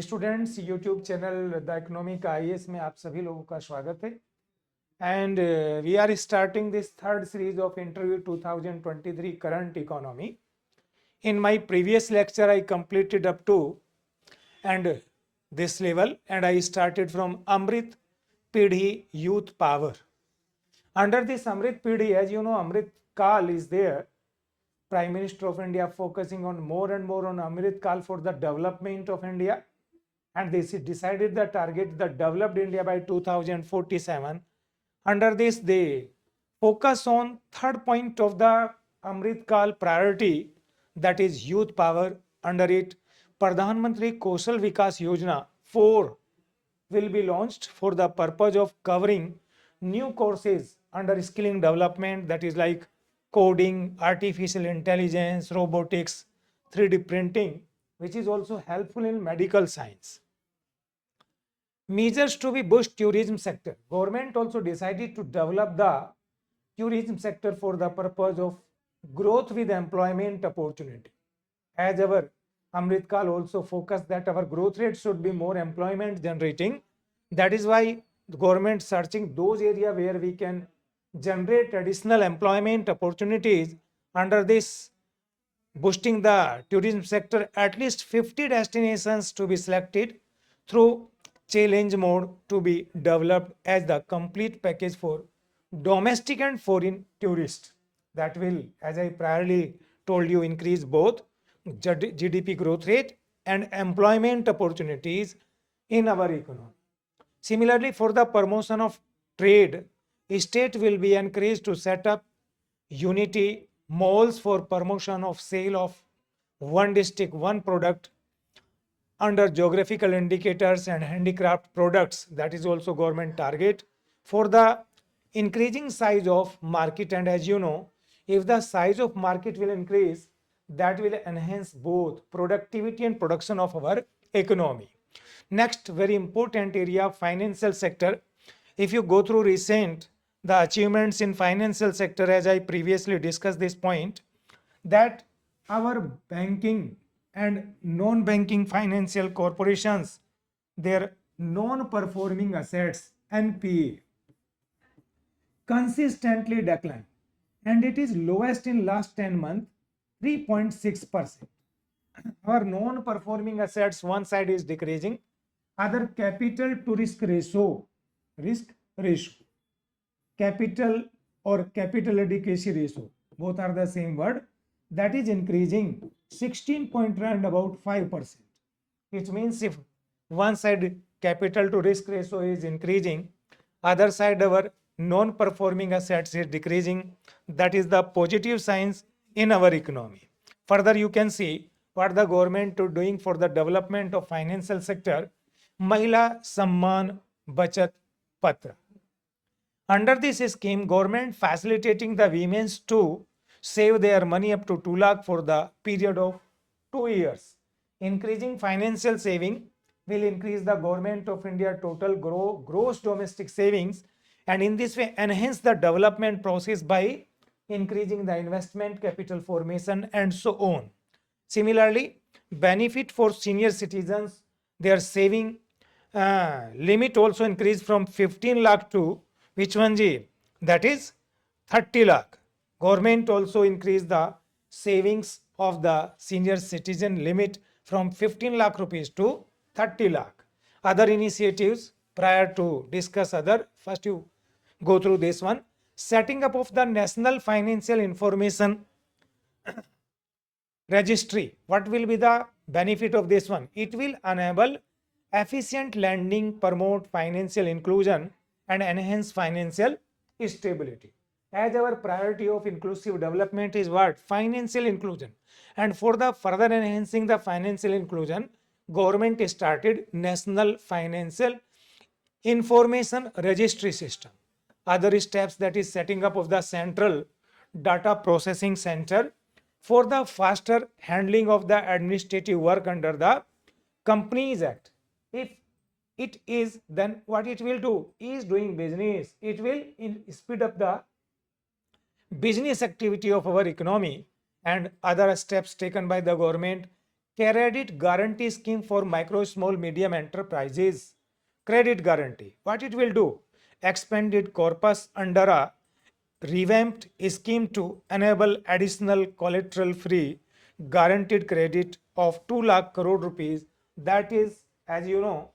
Students YouTube channel the economic IAS में आप सभी लोगों का स्वागत है and we are starting this third series of interview 2023 current economy. In my previous lecture I completed up to and this level and I started from Amrit Pidhi Youth Power. Under this Amrit Pidhi, as you know, Amrit Kal is there. Prime Minister of India focusing on more and more on Amrit Kal for the development of India, and they decided the target the developed India by 2047. Under this, they focus on third point of the Amrit Kal priority, that is youth power. Under it, Pradhan Mantri Kaushal Vikas Yojana 4 will be launched for the purpose of covering new courses under skilling development, that is like coding, artificial intelligence, robotics, 3D printing, which is also helpful in medical science. Measures to be boost tourism sector. Government also decided to develop the tourism sector for the purpose of growth with employment opportunity. As our Amrit Kal also focused that our growth rate should be more employment generating. That is why the government searching those areas where we can generate additional employment opportunities. Under this, boosting the tourism sector, at least 50 destinations to be selected through challenge mode to be developed as the complete package for domestic and foreign tourists. That will, as I priorly told you, increase both GDP growth rate and employment opportunities in our economy. Similarly, for the promotion of trade, state will be encouraged to set up unity malls for promotion of sale of one district, one product under geographical indicators and handicraft products. That is also government target for the increasing size of market. And as you know, if the size of market will increase, that will enhance both productivity and production of our economy. Next, very important area, financial sector. If you go through recent the achievements in financial sector, as I previously discussed this point, that our banking and non-banking financial corporations, their non-performing assets NPA consistently decline, and it is lowest in last 10 months, 3.6%. Our non-performing assets, one side is decreasing, other capital to risk ratio, capital or capital adequacy ratio, both are the same word, that is increasing 16 point around about 5%. Which means if one side capital to risk ratio is increasing, other side our non-performing assets is decreasing, that is the positive signs in our economy. Further, you can see what the government is doing for the development of financial sector. Mahila Samman Bachat Patra. Under this scheme, government facilitating the women to save their money up to 2 lakh for the period of 2 years. Increasing financial saving will increase the government of India total gross domestic savings, and in this way enhance the development process by increasing the investment capital formation and so on. Similarly, benefit for senior citizens, their saving limit also increased from 15 lakh to which one ji? That is 30 lakh. Government also increased the savings of the senior citizen limit from 15 lakh rupees to 30 lakh. Other initiatives prior to discuss other, first you go through this one. Setting up of the National Financial Information Registry. What will be the benefit of this one? It will enable efficient lending, promote financial inclusion and enhance financial stability. As our priority of inclusive development is what? Financial inclusion. And for the further enhancing the financial inclusion, government started National Financial Information Registry System. Other steps, that is setting up of the Central Data Processing Center for the faster handling of the administrative work under the Companies Act. If it is, then what it will do is doing business. It will speed up the business activity of our economy, and other steps taken by the government credit guarantee scheme for micro, small, medium enterprises. Credit guarantee. What it will do? Expanded corpus under a revamped scheme to enable additional collateral free guaranteed credit of 2 lakh crore rupees. That is, as you know,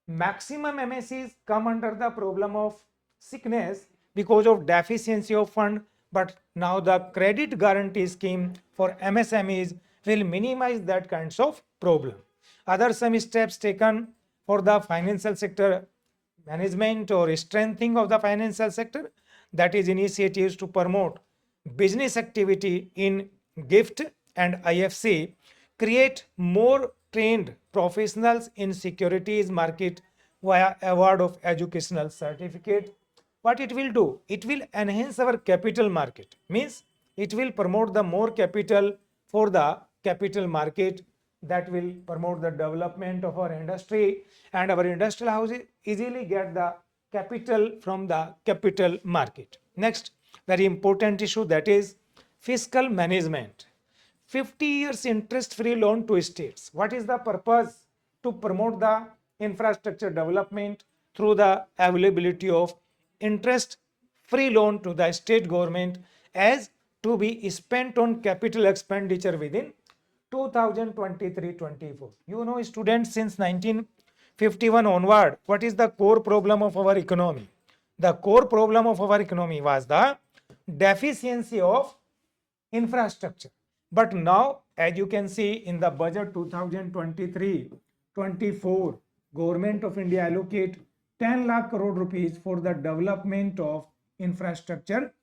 maximum MSCs come under the problem of sickness because of deficiency of fund, but now the credit guarantee scheme for MSMEs will minimize that kinds of problem. Other some steps taken for the financial sector management or strengthening of the financial sector, that is initiatives to promote business activity in gift and IFC, create more trained professionals in securities market via award of educational certificate. What it will do? It will enhance our capital market, means it will promote the more capital for the capital market, that will promote the development of our industry, and our industrial houses easily get the capital from the capital market. Next, very important issue, that is fiscal management. 50 years interest free loan to states. What is the purpose? To promote the infrastructure development through the availability of interest free loan to the state government as to be spent on capital expenditure within 2023-24. You know, students, since 1951 onward, what is the core problem of our economy? The core problem of our economy was the deficiency of infrastructure. But now, as you can see in the budget 2023-24, Government of India allocate 10 lakh crore rupees for the development of infrastructure.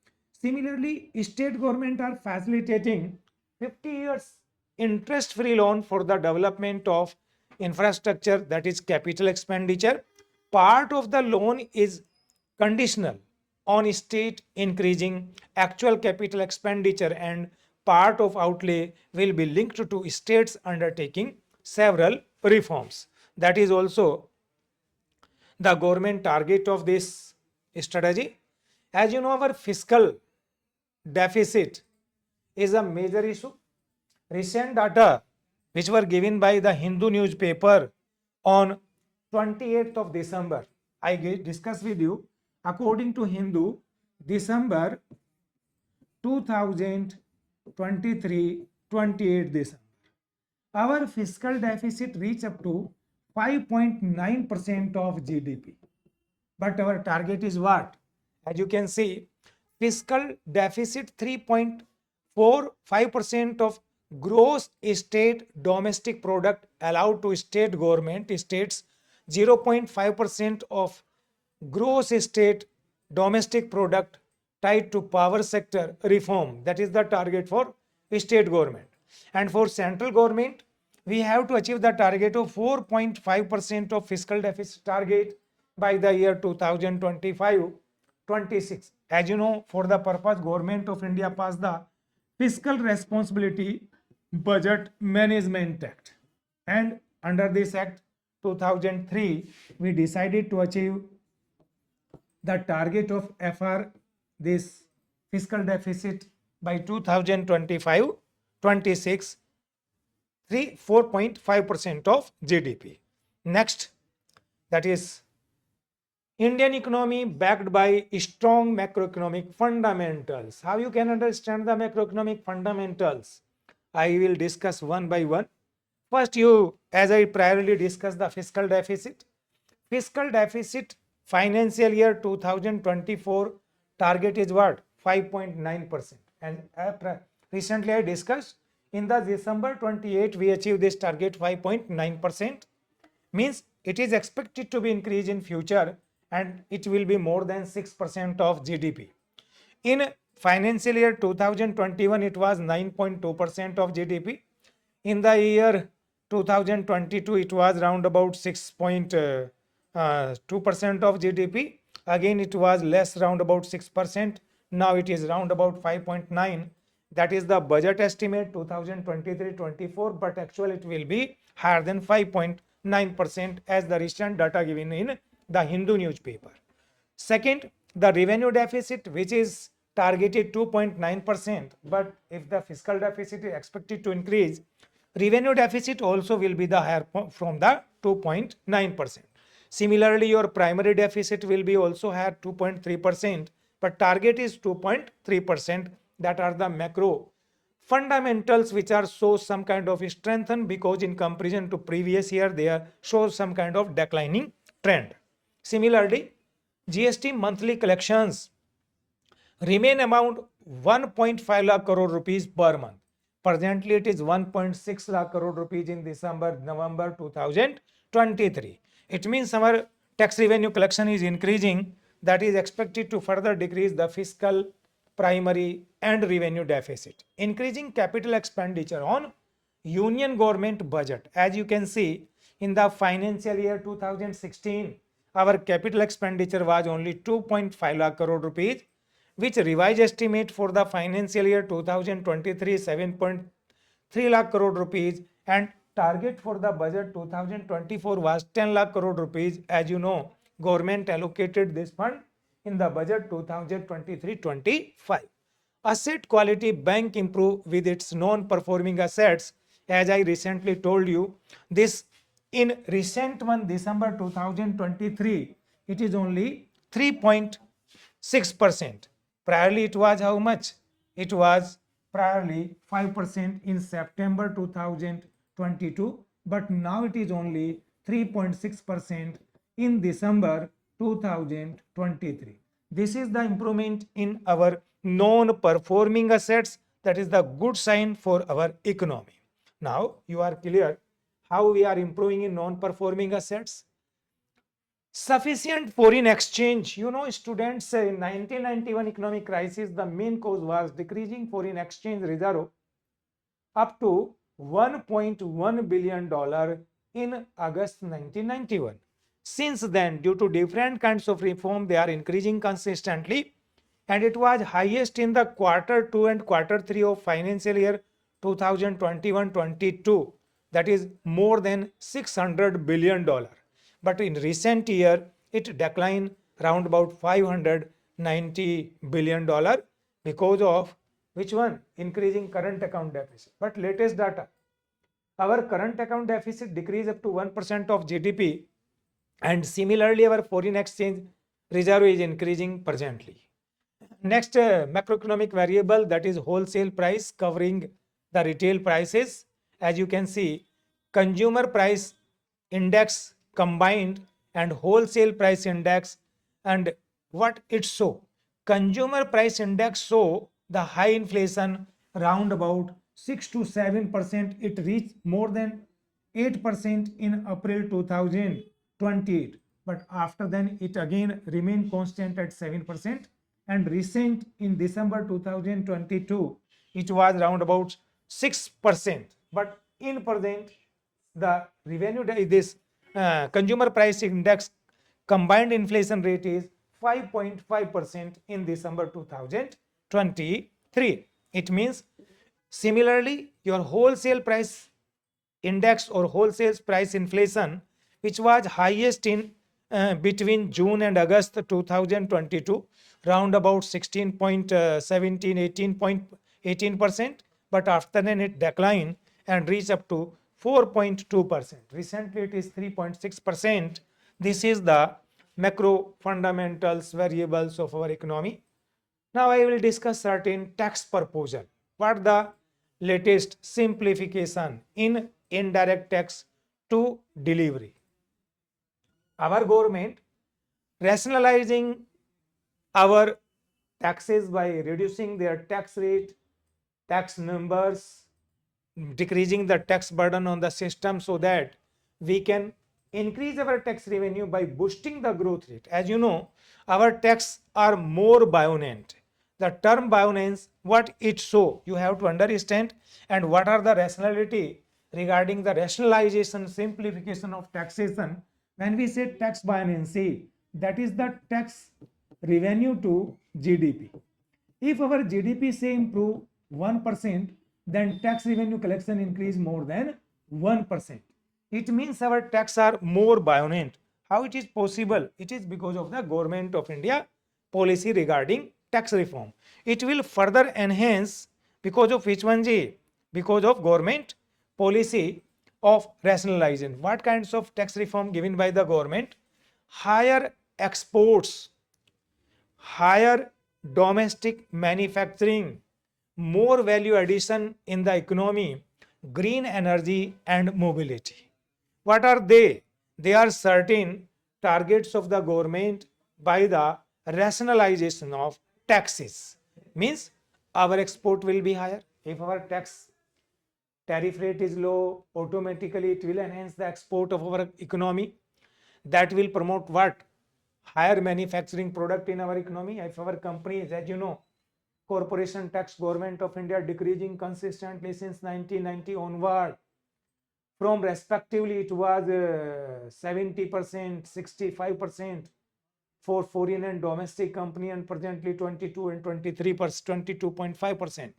Similarly, state government are facilitating 50 years interest-free loan for the development of infrastructure, that is capital expenditure. Part of the loan is conditional on state increasing actual capital expenditure, and part of outlay will be linked to states undertaking several reforms. That is also the government target of this strategy. As you know, our fiscal deficit is a major issue. Recent data which were given by the Hindu newspaper on 28th of December, I discuss with you. According to Hindu, December 2023, 28 December, our fiscal deficit reached up to 5.9% of GDP. But our target is what? As you can see, fiscal deficit 3.45% of gross state domestic product allowed to state government, states 0.5% of gross state domestic product tied to power sector reform. That is the target for state government. And for central government, we have to achieve the target of 4.5% of fiscal deficit target by the year 2025-26. As you know, for the purpose, Government of India passed the Fiscal Responsibility Budget Management Act, and under this act 2003 we decided to achieve the target of FR, this fiscal deficit, by 2025-26, 4.5% of GDP. Next, that is Indian economy backed by strong macroeconomic fundamentals. How you can understand the macroeconomic fundamentals? I will discuss one by one. First, as I priorly discuss the fiscal deficit. Fiscal deficit financial year 2024 target is what? 5.9%. And recently I discussed in the December 28 we achieved this target 5.9%. Means it is expected to be increased in future, and it will be more than 6% of GDP. In financial year 2021, it was 9.2% of GDP. In the year 2022, it was around about 6.2% of GDP. Again, it was less, round about 6%. Now it is round about 5.9. That is the budget estimate 2023-24, but actually it will be higher than 5.9% as the recent data given in the Hindu newspaper. Second, the revenue deficit, which is targeted 2.9%, but if the fiscal deficit is expected to increase revenue deficit also will be the higher from the 2.9%. Similarly, your primary deficit will be also higher 2.3%, but target is 2.3%. That are the macro fundamentals which are show some kind of strengthen, because in comparison to previous year they are show some kind of declining trend. Similarly, GST monthly collections remain amount 1.5 lakh crore rupees per month. Presently, it is 1.6 lakh crore rupees in November 2023. It means our tax revenue collection is increasing. That is expected to further decrease the fiscal, primary, and revenue deficit. Increasing capital expenditure on union government budget. As you can see, in the financial year 2016, our capital expenditure was only 2.5 lakh crore rupees, which revised estimate for the financial year 2023 7.3 lakh crore rupees, and target for the budget 2024 was 10 lakh crore rupees. As you know, government allocated this fund in the budget 2023-25. Asset quality, bank improve with its non-performing assets. As I recently told you, this in recent month December 2023, it is only 3.6%. Priorly it was how much? It was priorly 5% in September 2022, but now it is only 3.6% in December 2023. This is the improvement in our non-performing assets. That is the good sign for our economy. Now you are clear how we are improving in non-performing assets. Sufficient foreign exchange. You know, students, in 1991 economic crisis, the main cause was decreasing foreign exchange reserve up to $1.1 billion in August 1991. Since then, due to different kinds of reform, they are increasing consistently, and it was highest in the quarter 2 and quarter 3 of financial year 2021-22. That is more than $600 billion. But in recent year, it declined round about $590 billion because of which one? Increasing current account deficit. But latest data, our current account deficit decreased up to 1% of GDP, and similarly our foreign exchange reserve is increasing presently. Next macroeconomic variable, that is wholesale price, covering the retail prices. As you can see, consumer price index combined and wholesale price index, and what it show? Consumer price index show the high inflation round about 6 to 7%. It reached more than 8% in April 2028, but after then it again remained constant at 7%, and recent in December 2022 it was round about 6%, but in present the revenue this consumer price index combined inflation rate is 5.5% in December 2023. It means similarly your wholesale price index or wholesale price inflation, which was highest in between June and August 2022, round about 16.17 18%, but after then it declined and reached up to 4.2%. Recently it is 3.6%. This is the macro fundamentals variables of our economy. Now I will discuss certain tax proposal. What the latest simplification in indirect tax to delivery. Our government rationalizing our taxes by reducing their tax rate, tax numbers, decreasing the tax burden on the system, so that we can increase our tax revenue by boosting the growth rate. As you know, our tax are more buoyant. The term buoyance, what it show, you have to understand, and what are the rationality regarding the rationalization, simplification of taxation. When we say tax buoyancy, that is the tax revenue to GDP. If our GDP say improve 1%, then tax revenue collection increase more than 1%. It means our tax are more buoyant. How it is possible? It is because of the Government of India policy regarding tax reform. It will further enhance because of which one? Because of government policy of rationalization. What kinds of tax reform given by the government? Higher exports, higher domestic manufacturing, more value addition in the economy, green energy and mobility. What are they? They are certain targets of the government by the rationalization of taxes. Means our export will be higher. If our tax tariff rate is low, automatically it will enhance the export of our economy. That will promote what? Higher manufacturing product in our economy. If our companies, as you know, corporation tax government of India decreasing consistently since 1990 onward, from respectively it was 70%, 65% for foreign and domestic company, and presently 22 and 23%, 22.5%.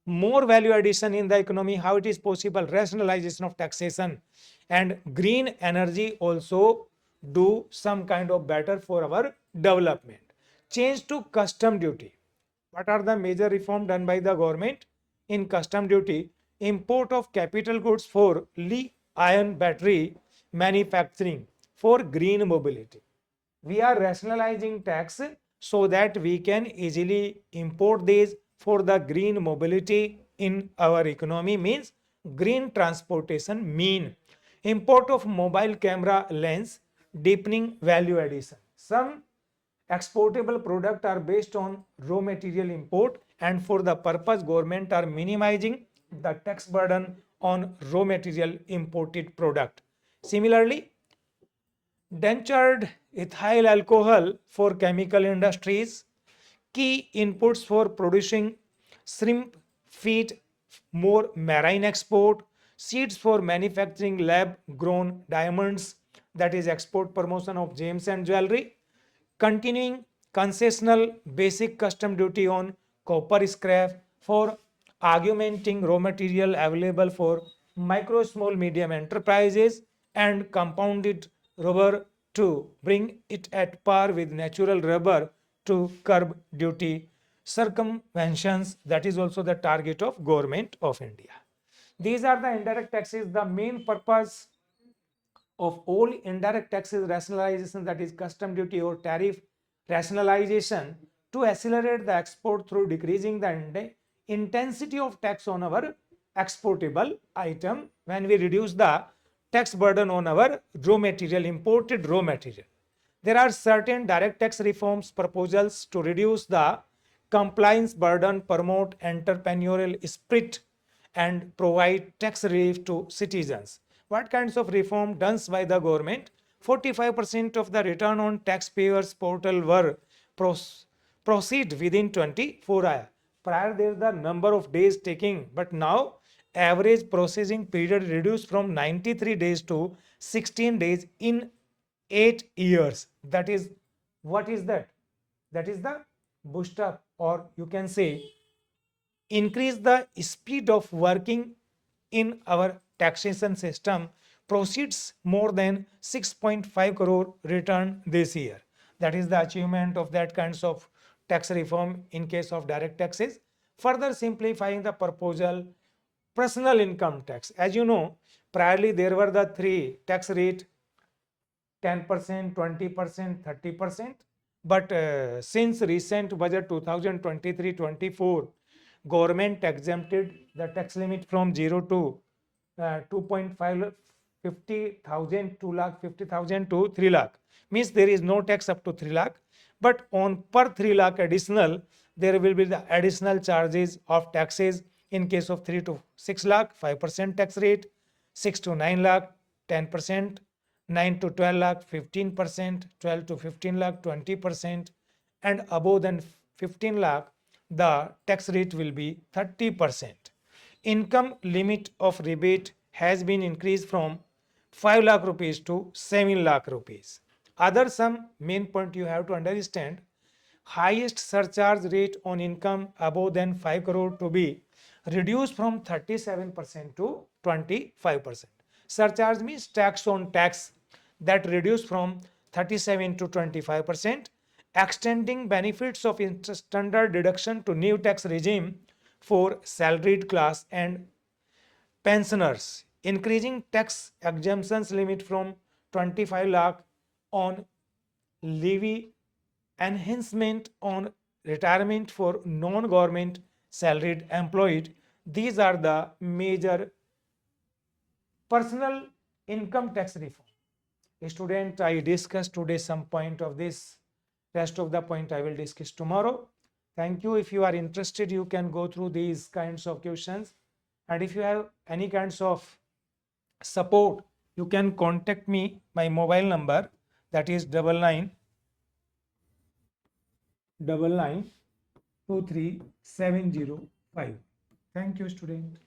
More value addition in the economy. How it is possible? Rationalization of taxation and green energy also do some kind of better for our development. Change to custom duty. What are the major reform done by the government in custom duty? Import of capital goods for lithium battery manufacturing for green mobility. We are rationalizing tax so that we can easily import these for the green mobility in our economy. Means green transportation. Mean import of mobile camera lens, deepening value addition. Some exportable product are based on raw material import, and for the purpose government are minimizing the tax burden on raw material imported product. Similarly, dentured ethyl alcohol for chemical industries, key inputs for producing shrimp feed, more marine export, seeds for manufacturing lab grown diamonds, that is export promotion of gems and jewelry, continuing concessional basic custom duty on copper scrap for augmenting raw material available for micro, small, medium enterprises, and compounded rubber to bring it at par with natural rubber to curb duty circumventions. That is also the target of government of India. These are the indirect taxes. The main purpose of all indirect taxes rationalization, that is custom duty or tariff rationalization, to accelerate the export through decreasing the intensity of tax on our exportable item. When we reduce the tax burden on our raw material, imported raw material, there are certain direct tax reforms proposals to reduce the compliance burden, promote entrepreneurial spirit, and provide tax relief to citizens. What kinds of reform done by the government? 45% of the return on taxpayers portal were proceed within 24 hours. Prior there the number of days taking, but now average processing period reduced from 93 days to 16 days in 8 years. That is, what is that? That is the boost up, or you can say increase the speed of working in our taxation system. Proceeds more than 6.5 crore return this year. That is the achievement of that kinds of tax reform in case of direct taxes. Further simplifying the proposal, personal income tax. As you know, priorly there were the three tax rate: 10%, 20%, 30%. But since recent budget 2023-24, government exempted the tax limit from 0 to 2.5 50,000, 2 lakh 50,000 to 3 lakh. Means there is no tax up to 3 lakh, but on per 3 lakh additional, there will be the additional charges of taxes. In case of 3 to 6 lakh, 5% tax rate; 6 to 9 lakh, 10%; 9 to 12 lakh, 15%; 12 to 15 lakh, 20%; and above than 15 lakh, the tax rate will be 30%. Income limit of rebate has been increased from 5 lakh rupees to 7 lakh rupees. Other some main point you have to understand: highest surcharge rate on income above than 5 crore to be reduced from 37% to 25%. Surcharge means tax on tax, that reduced from 37 to 25%. Extending benefits of standard deduction to new tax regime for salaried class and pensioners, increasing tax exemptions limit from 25 lakh on levy, enhancement on retirement for non-government salaried employed. These are the major personal income tax reform. Student, I discussed today some point of this. Rest of the point I will discuss tomorrow. Thank you. If you are interested, you can go through these kinds of questions. And if you have any kinds of support, you can contact me. My mobile number, that is 9999 23705. Thank you, student.